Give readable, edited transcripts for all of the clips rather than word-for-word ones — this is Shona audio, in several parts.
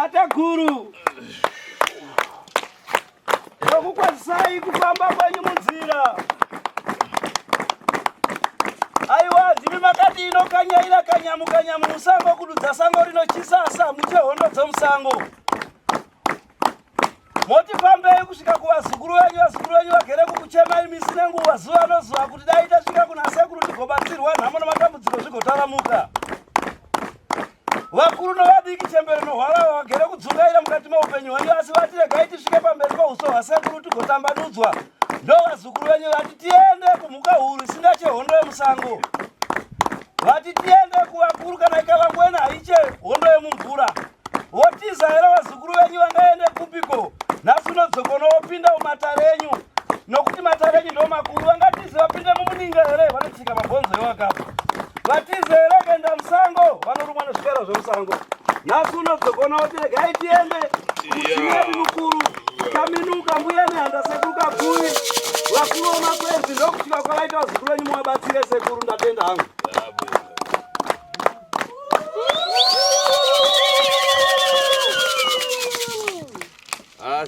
Tate guru. Nokukwazisai kufamba kwenyu munzira. Aiwa ndimi makati inokanyaira kanyamu musango kududza sango rino chisasa muchehondo dzomusango. Moti pambei kusvika kuvazukuru venyu vagere kukuchemai misi nenguva zuva nozuva kuti dai tasvika kuna sekuru tigobatsirwa nhamo nematambudziko zvigotaramuka. Vakuru novadiki chembere nohwara vagere kudzungaira mukati meupenyu hwenyu asi vati regai tisvike pamberi pouso hwasekuru tigotambanudzwa. Ndo vazukuru venyu vati tiende kumhuka huru isina chehondo yemusango. Vati tiende kuvakuru kana ikavangwena haiche hondo yemumvura. Votiza here vazukuru venyu vangaende kupiko. Nhasi unodzokono wopinda mumatare enyu. Nokuti matare enyu ndo makuru. Vangatize vapinde mumuninga here vanotsika mabhonzo ewakapa. Vatize here kuenda musango vanorumwa nezvikero zvemusango. Nhasi unodzokono woti regai tiende kuchimeri mukuru. Kaminuka mbuya nehanda sekuru kakuri. Vakuru vomakwenzi ndokusvika kwavaita vazukuru venyu muvabatsire sekuru ndatenda hangu.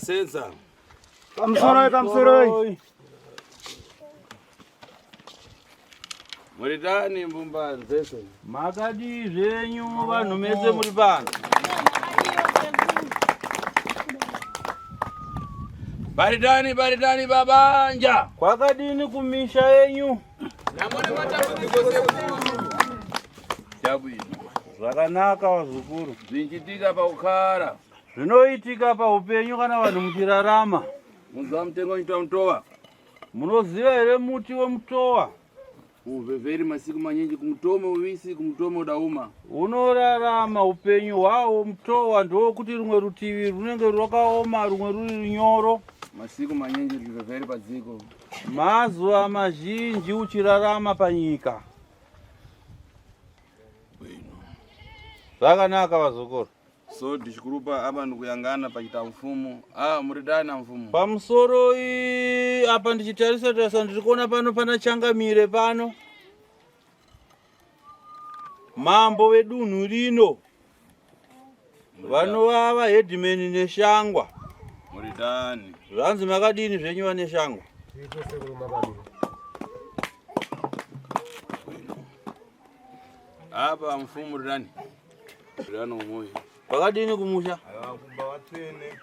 Senza. Kamsoroi. Muritani mbumba nzese. Makadi zvenyu vanhu mese muri pano. Baritani babanja. Kwakadini kumisha yenyu. Namone matambudziko sekuru. Chabwino. Zvakanaka vazukuru. Zvinchitika paukara. Zvinoitika paupenyu kana vanhu muchirarama. Muziva mutengo unoitwa mutova? Munoziva here muti wemutova? Uvhevheri masiku manyinji kumutome uvisi kumutome udauma. Unorarama upenyu hwawo mutova ndokuti rumwe rutivi runenge rwakaoma rumwe ruri runyoro. Masiku manyinji ruvhevheri padziko. Mazuva mazhinji uchirarama panyika. Zvakanaka vazukuru. So ndichikurupa apa ndikuyangana pachita mfumo. Muridani na mfumo. Pamusoro apa ndichitarisa ndirikuona pano pana changamire pano. Mambo wedunhu rino. Vanovava Headman neshangwa. Muridani. Zvanzi makadini zvenyu vane shangwa? Apa mfumo muridani. Muridani umoyo. Pakadini kumusha? Kumba watsene.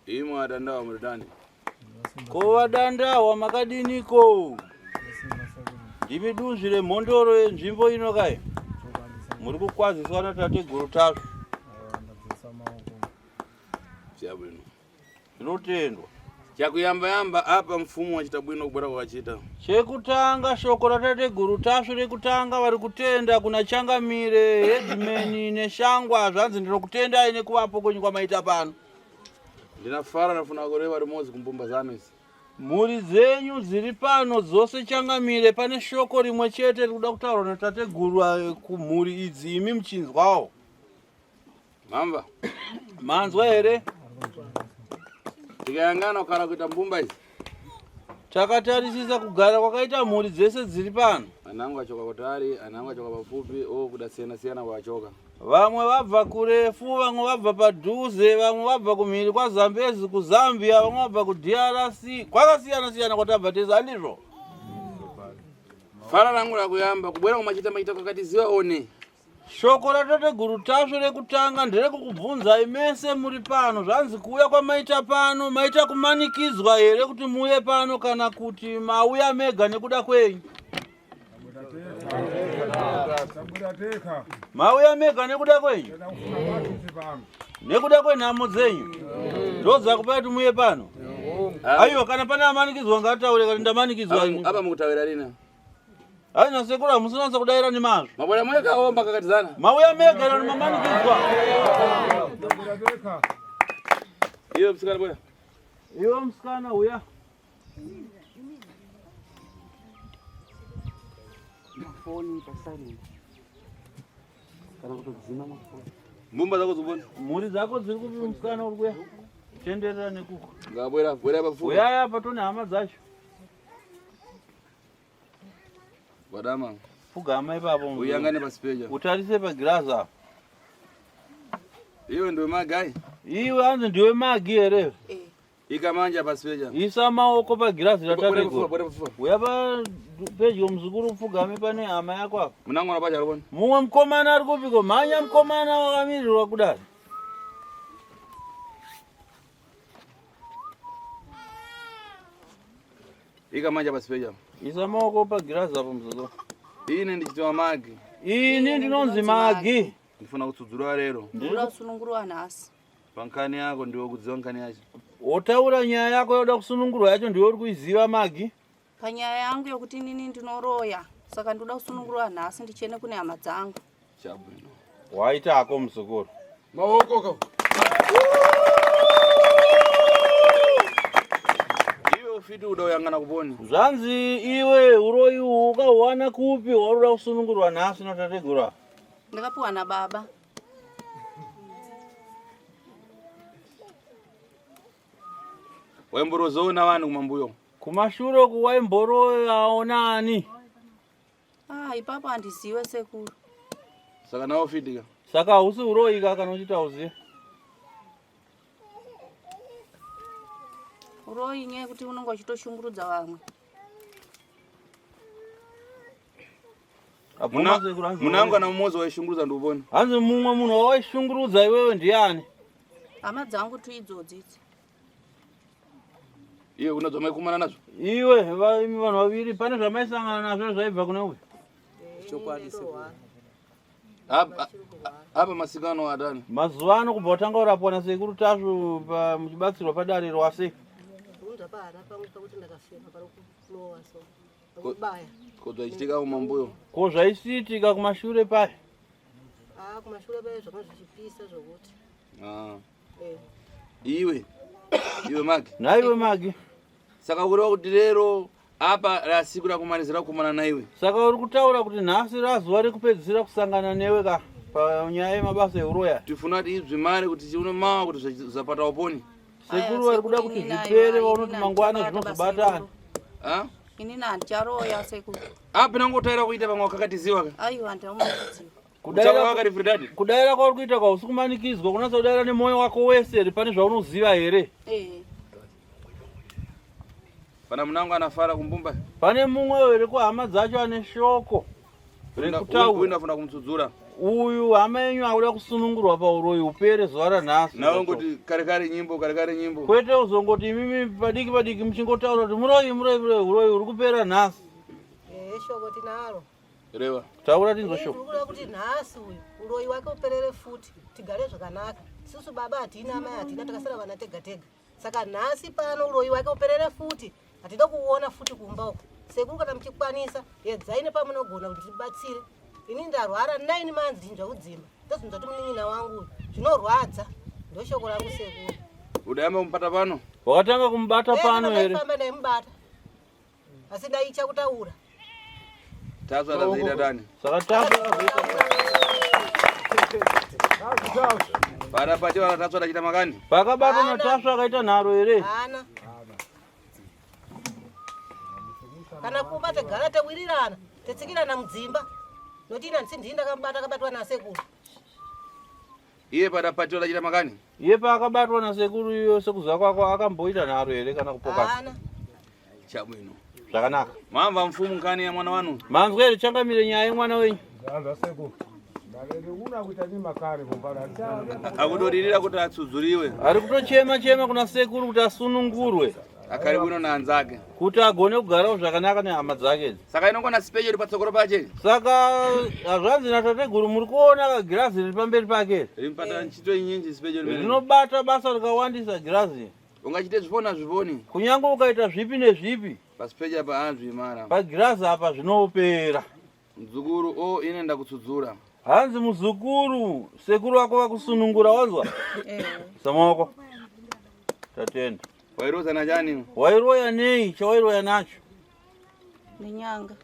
Imo adandawa muridani. Ko wadandawa makadiniko. Ndimi duzvire mhondoro yenzvimbo ino kai. Muri kukwaziswa natate guru tasu. Chabwino. Zvinotendwa. Chakuyamba apa mfumo wachita bwino kubwera kwachita. Chekutanga shoko ratate guru tasu rekutanga vari kutenda kuna changamire Headman neshangwa zvanzi ndinokutendai nekuvapo kwenyu kwamaita pano. Ndinafara nafuna kureva rimodzi kumbumba zano isi. Mhuri dzenyu dziri pano dzose changamire pane shoko rimwe chete rikuda kutaurwa natate guru kumhuri idzi imi muchinzwawo. Mamba. Manzwa here? Tikayangana kukara kuita mbumba idzi. Takatarisisa kugara kwakaita mhuri dzese dziri pano. Anangu achoka kutari, anangu achoka pafupi, kuda siyana kwachoka. Vamwe vabva kurefu, vamwe vabva padhuze, vamwe vabva kumhiri kwaZambezi kuZambia, vamwe vabva kuDRC. Kwakasiyana kwatabva tese andizvo. Fara rangu rakuyamba kubwera kumachita maita kwakati ziva one. Shoko ratate guru tasu rekutanga nderekukubvunzai mese muri pano. Zvanzi kuuya kwamaita pano, maita kumanikidzwa here kuti muye pano kana kuti mauya mega nekuda kwenyu? Mauya mega nekuda kwenyu? Nekuda kwenhamo dzenyu? Ndodza kupa kuti muye pano? Aiwa kana pane amanikidzwa ngataure kuti ndamanikidzwa. Apa mukutaura rina? Haina sekuru hamusinanza kudaira nemazvo. Mabwera mwekaomba kakatizana. Mauya mega nani mamanikidzwa. Iyo msikana bwera. Iyo msikana uya. Foni pasani. Kana kutodzima mafoni. Mbumba zako zobona. Muri zako dziri kupi msikana uri kuya. Tenderera nekuko. Ngabwera pafupi. Uya apa tone hama dzacho. Wadama. Fugama ipapo. Uyangane pasipeja. Utarise pa glass hapo. Iwe ndio magai. Iwe anze ndiwe magi ere. Ikamanja pasipeja. Isa maoko pa glass ratatego. Uyapa peji omzukuru fugame pane ama yako hapo. Munango anapacha alibona. Mumwe mkomana ari kupiko manya mkomana wakamirirwa kudai. Ikamanja pasipeja. Isa maoko pa glass hapo mzukuru. Ine ndichitwa magi. Ini ndinonzi magi. Ndifuna kutsudzura lero. Ndira sunungurwa nasi. Pankani yako ndiwo kudziwa nkani yacho. Otaura nyaya yako yoda kusunungurwa yacho ndiwe uri kuiziva magi. Panyaya yangu yokuti nini ndinoroya. Saka ndoda kusunungurwa nasi ndichene kune hama dzangu. Chabwino. Waita ako msukuru. Maoko. Iwe ufiti uda uyangana kuponi. Zvanzi iwe uroyi ukawana kupi waruda kusunungurwa nasi notategura. Ndakapiwa na baba. Waimborozoona vanhu kumambuyo. Kumashure kuwaimboro aonani. Ipapo handiziwe sekuru. Saka nawo fitika. Saka usi uroyi kana uchita uziye. Uroyi nyaya kuti unonga uchitoshungurudza vamwe. Munango na mmozo waishungurudza nduboni. Hanzi mumwe munhu waishungurudza iwewe ndiani? Hama dzangu tu idzodzidzi. Iwe unadzomai kumana nazo? Iwe vanhu vaviri pane zvamaisangana nazvo zvaibva kune uyu. Chokwadi sekuru. Apa masikano adani. Mazuva ano kubva watanga urapwa nasekuru Tashu muchibatsirwa padare rwase. Unda para pamwe pakuti ndakafema pari kulowa so. Kubaya. Kodwa ichitika kumambuyo. Ko zvaisiitika kumashure paya. Kumashure paya zvakazvichipisa zvokuti. Iwe magi. Naiwe magi. Saka kureva kuti lero apa rasiku rakumalizira kukumana naiwe. Saka uri kutaura kuti nhasi razuva rekupedzisira kusangana newe ka panyaya yemabasa euroya. Tifuna kuti ibve mari kuti chiuno mawa kuti zvapata uponi. Sekuru vari kuda kuti zvipere vaunoti mangwana zvinozobatana. Ini nandicharoya sekuru. Apa nangotaira kuita pamwe wakakatiziwa ka? Aiwa ndamudziwa. Kudaira kwauri kuita kwa usikumanikidzwa kunatsa kudaira nemoyo wako wese pane zvaunoziva here. Pana munango anafara kumbumba. Pane mumwe here kuhama dzacho ane shoko rekutaura. Uyu ndafuna kumutsudzura. Uyu hama yenyu akuda kusunungurwa pauroyi upere zuva ranhasi. Nawe ngoti kare nyimbo. Kwete uzongoti imimi padiki muchingotaura kuti muroyi uroyi uri kupera nhasi. Shoko tinaro. Reva. Taura tinzwa shoko. Ndikuda kuti nhasi uyu uroyi wake uperere futi tigare zvakanaka. Susu baba hatina mai hatina takasara vana tega. Saka nhasi pano uroyi wake uperere futi. Hatida kuona futi kumba uko. Sekuru kana muchikwanisa edzaine pamunogona kuti tibatsire. Ini ndarwara 9 months ndinzva kudzimba. Ndozvinzwa kuti munin'ina wangu uyu zvinorwadza. Ndo shoko rangu sekuru. Udayamba kumubata pano? Wakatanga kumubata pano here? Ndafamba ndaimubata. Asi ndaicha kutaura. Tashu atazoita dani. Saka Tashu para pacho wana Tashu atachita makani? Pakabatwa na Tashu akaita nharo here? Hana. Kana kumba tegara tewirirana, tetsikirana mudzimba. Noti ina ndisi ndakamubata akabatwa nasekuru. Iye pada pacho atachita makani? Iye paakabatwa nasekuru iyo sekuziva kwako akamboita nharo here kana kupoka? Hana. Chabwino. Zvakanaka. Mamva mfumu nkani ya mwana wanu? Manzwa here changamire nyaya yemwana wenyu? Zanza sekuru. Una kuita ni makare kumbara. Akudoririra kuti atsudzuriwe. Ari kutochema kuna sekuru kuti asunungurwe. Akari bwino na anzake. Kuti agone kugarawo zvakanaka nehama dzake. Saka inongona special iri patsogoro pache. Saka hazvanzi natateguru muri kuona girazi riri pamberi pake. Rimpata nchito inyinji special mene. Rinobata basa rikawandisa girazi. Ungachite zviponi. Kunyange ukaita zvipi nezvipi. Paspeja pa anzvi mara. Pagirazi apa zvinopera. Mdzukuru ine ndakutsudzura. Hanzi muzukuru sekuru wako vakusunungura wanzwa? Samoko. Tatenda. Wairoza na jani? Wairoya nei, chawairoya nacho? Nenyanga.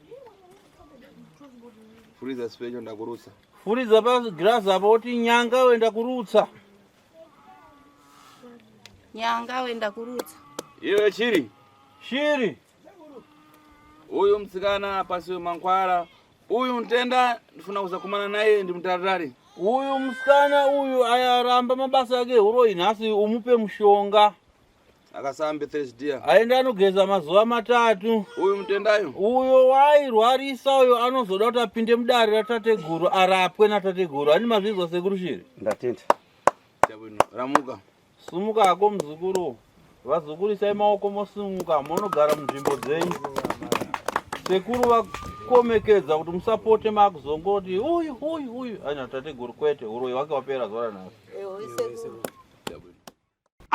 Furiza spejo ndakurutsa. Furiza pa girazi apa oti nyanga wenda kurutsa. Nyanga wenda kurutsa. Iwe chiri? Shiri. Uyu mtsikana pasiwe mankhwala. Uyu mtenda ndifuna kuzakumana naye ndi mtaratari. Uyu mtsikana uyu ayaramba mabasa yake uroi nhasi umupe mshonga. Akasambe Thursday. Aenda anogeza mazuva 3. Uyu mtendayo. Uyo wairwarisa uyo anozoda kuti apinde mudare ratateguru arapwe natateguru. Ani mazvizwa sekuru shiri? Ndatenda. Chabwino. Ramuka. Sumuka ako mzukuru. Vazukurisai maoko mosumuka munogara munzvimbo dzenyu. Sekuru vakomekedza kuti musapote makuzongoti uyu anya tateguru kwete uroi wake wapera zuva ranhasi.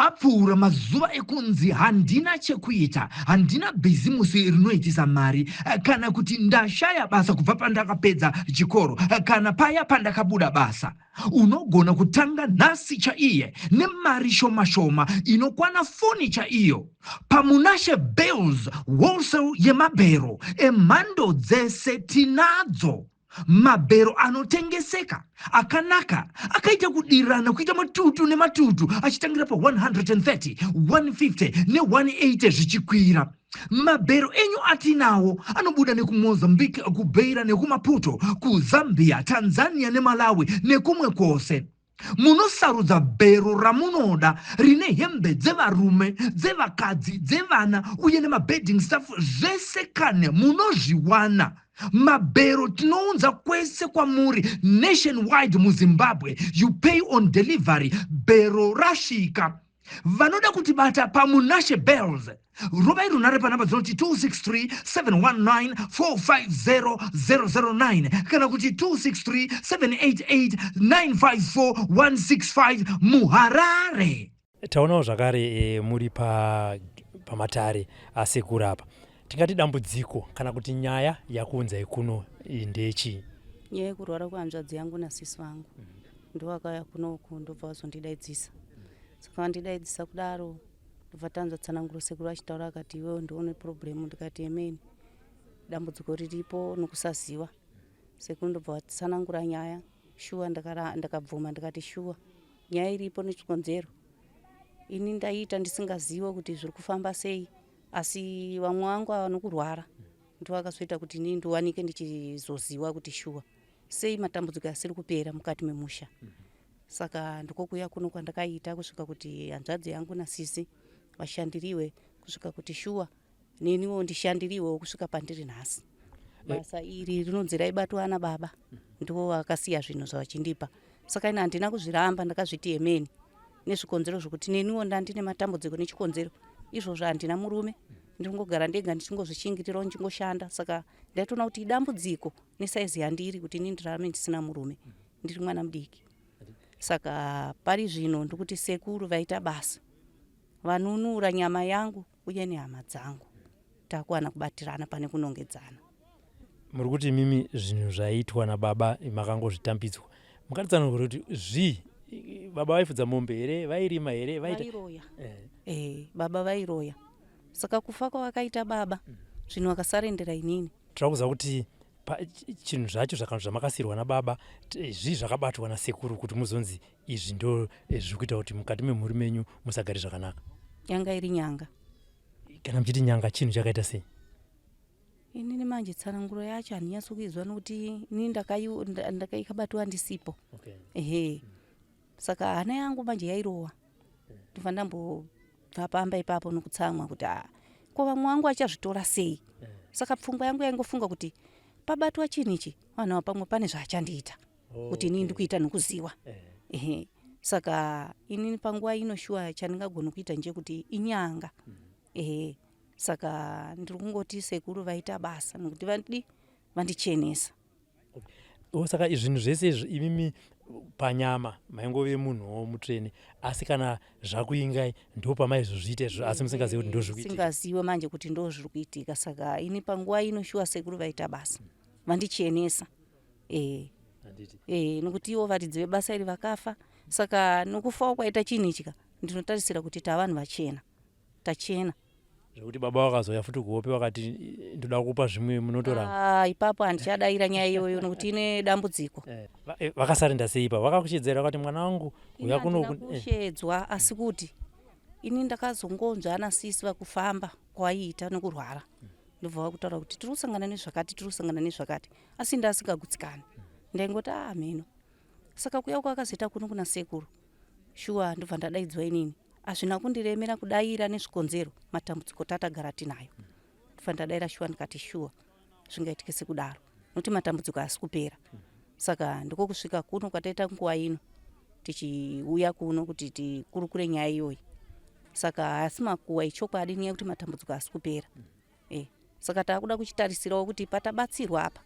Apfuura mazuva ekunzi handina chekuita, handina bhizimusi rinoitisa mari, kana kuti ndashaya basa kubva pandakapedza chikoro, kana paya pandakabuda basa. Unogona kutanga nhasi chaiye nemari shoma shoma inokwana foni chaiyo. Pamunashe Bells wholesale yemabhero emhando dzese tinadzo. Mabhero anotengeseka akanaka akaita kudirana kuita matutu nematutu achitangira pa 130, 150 ne180 zvichikwira. Mabhero enyu atinawo anobuda nekumozambique, kubeira nekumaputo, kuzambia, Tanzania neMalawi nekumwe kwose. Munosarudza bhero ramunoda rine hembe dzevarume, dzevakadzi, dzevana uye nemabeding staff zvese kane munozviwana. Mabhero tinounza kwese kwamuri nationwide muZimbabwe. You pay on delivery. Bhero rashika. Vanoda kutibata pamunashe Bells. Robai runare panamba dzinoti 263-719-450-009 kana kuti 263-788-954-165 muHarare. Taonawo zvakare muri pamatare asekuru apa. Tingati dambudziko kana kuti nyaya yakuunzai kuno ndechi? Nyaya yekurwara kwehanzvadzi yangu nasisi vangu ndo akauya kunoku ndobva vazondidaidzisa. Saka vandidaidzisa kudaro ndobva tanzwa tsananguro sekuru achitaura akati iwewe ndione problem. Ndikati emeni dambudziko riripo nokusaziva. Sekuru ndobva vatsanangura nyaya. Shuwa ndakabvuma ndikati shuwa nyaya iripo nechikonzero. Ini ndaita ndisingaziva kuti zviri kufamba sei. Asi vamwe vangu vanokurwara ndo vakazoita kuti ini ndiwanike ndichizoziva kuti shuwa sei matambudziko asiri kupera mukati memusha. Saka ndikokuya kuno kwandakaita kusvika kuti hanzvadzi yangu nasisi vashandiriwe kusvika kuti shuwa neniwo ndishandiriwewo kusvika pandiri nhasi. Basa iri rinonzi raibatwa ana baba ndo vakasiya zvinhu zvavachindipa. Saka ini handina kuzviramba, ndakazviti emeni nezvikonzero zvokuti neniwo ndandine matambudziko nechikonzero. Izvozvo handina murume, ndingogara ndega ndichingozvishingirirawo ndichingoshanda. Saka ndaitoona kuti idambudziko nesaizi yandiri kuti ini ndirarame ndisina murume, ndiri mwana mudiki. Saka pari zvino ndikuti sekuru vaita basa vanunura nyama yangu uye nehama dzangu, takuwana kubatirana pane kunongedzana. Muri kuti mimi zvinhu zvaitwa nababa makangozvitambidzwa. Mukatitsanangura kuti baba vaifudza mombe here, vairima here, vairoya? Baba vairoya. Saka kufa kwavakaita baba zvinhu vakasarendera inini. Tirakuza kuti chinhu zvacho zvamakasirwa nababa zvakabatwa nasekuru kuti muzonzi izvi ndo zvikuita kuti mukati memhuri menyu musagari zvakanaka. Yanga iri nyanga. Kana muchiti nyanga chinhu chakaita sei? Inini manje tsananguro yacho handinyatso kuizwa nokuti ini ndakaikabatwa ndisipo. Saka hana yangu manje yairowa. Ndobva ndambobva pamba ipapo nokutsamwa kuti ko vamwe vangu achazvitora sei. Saka pfungwa yangu yaingofunga kuti pabatwa chinhu ichi vanhu pamwe pane zvaachandiita kuti inini ndikuita nokuziva. Saka inini panguva ino shuwa chandingagona kuita ndechekuti inyanga. Saka ndiri kungoti sekuru vaita basa nokuti vandichenesa. Saka zvinhu zvese imimi panyama maingove munhuwo mutreni, asi kana zvakuingai ndo pamaizozviita asi musingazivi kuti ndozvikuitika. Singazive manje kuti ndozviri kuitika. Saka ini panguva ino shuwa sekuru vaita basa vandichenesa. Nokuti ivo varidzi vebasa iri vakafa. Saka nokufawo kwaita chinhu ichika ndinotarisira kuti tavanhu vachena, tachena. Zvekuti baba wakazoya futi kuhope wakati ndoda kupa zvimwe munotora. Ipapo handichadaira nyaya iyoyo nokuti ine dambudziko. Vakasarenda sei ipapo? Vakakushedzera vakati mwana wangu uya kuno kushedzwa, asi kuti ini ndakazongonzwa anasisi vakufamba kwaiita nokurwara. ndobva vakutaura kuti tiri kusangana nezvakati asi ndasingagutsikani ndaingoti mheno saka kuya kwakazoita kuno kuna sekuru shuwa ndobva ndadaidzwa inini hazvina kundiremera kudayira nezvikonzero matambudziko tatagara tinayo ndobva ndadayira shuwa ndikati shuwa zvingaitike sekudaro nokuti matambudziko asi kupera saka ndiko kusvika kuno kwataita nguva ino tichiuya kuno kuti tikurukure nyaya iyoyi saka asi makuwa ichokwadi nyaya kuti matambudziko asi kupera saka taakuda kuchitarisirawo kuti patabatsirwa apa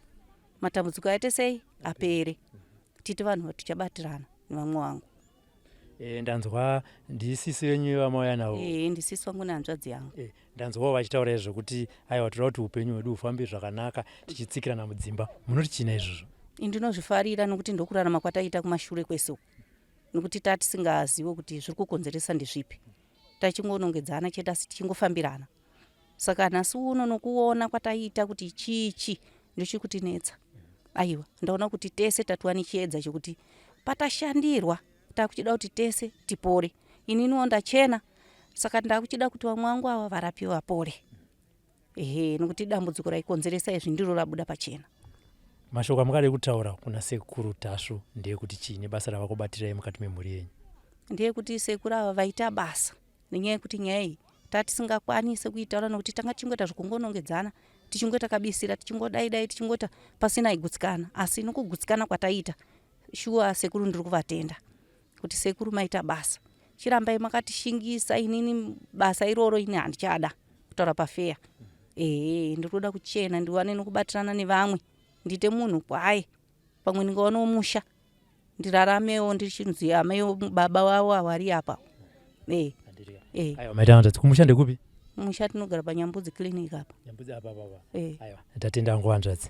matambudziko aite sei apere titi vanhu tichabatirana nevamwe wangu. Ndanzwa ndisisi wenyu vamauya nawo. Ndisisi wangu nehanzvadzi yangu. Ndanzwawo vachitaura izvokuti aiwa toda kuti upenyu hwedu hufambe zvakanaka tichitsikirana mudzimba. Munoti china izvozvo? Ndinozvifarira nokuti ndokurarama kwataita kumashure kwese nokuti tatisingaziwo kuti zviri kukonzeresa ndezvipi. Tachingonongedzana chete asi tichingofambirana. Saka nhasi uno nokuona kwataita kuti chichi ndochiri kutinetsa. Aiwa ndaona kuti tese tatuwane chiedza chekuti patashandirwa takuchida kuti tese tipore. Ininiwo ndachena saka ndakuchida kuti vamwe vangu ava varapiwe vapore. Nokuti dambudziko raikonzeresa izvi ndiro rabuda pachena. Mashoko amukade kutaura kuna sekuru Tasvo ndeyekuti chiini basa ravakubatirai mukati memhuri yenyu? Ndeyekuti sekuru ava vaita basa nenyaya yekuti nyaya iyi tatisingakwanise kuitaura nokuti tanga tichingoita zvokungonongedzana tichingoita kabisira tichingodai tichingota pasina igutsikana asi nokugutsikana kwataita shuwa sekuru ndiri kuvatenda kuti sekuru maita basa chirambai makatishingisa inini basa iroro ini handichada kutaura pafeya ndiri kuda kuchena ndiwane nokubatirana nevamwe ndite munhu kwaye pamwe ndingaonawo musha ndiraramewo ndichinzi amaiwo baba wavo avari apa. Aiwa maita hanzvadzi kumusha ndekupi? Musha tinogara paNyambudzi clinic apa. Nyambudzi apa. Aiwa tatenda hangu hanzvadzi.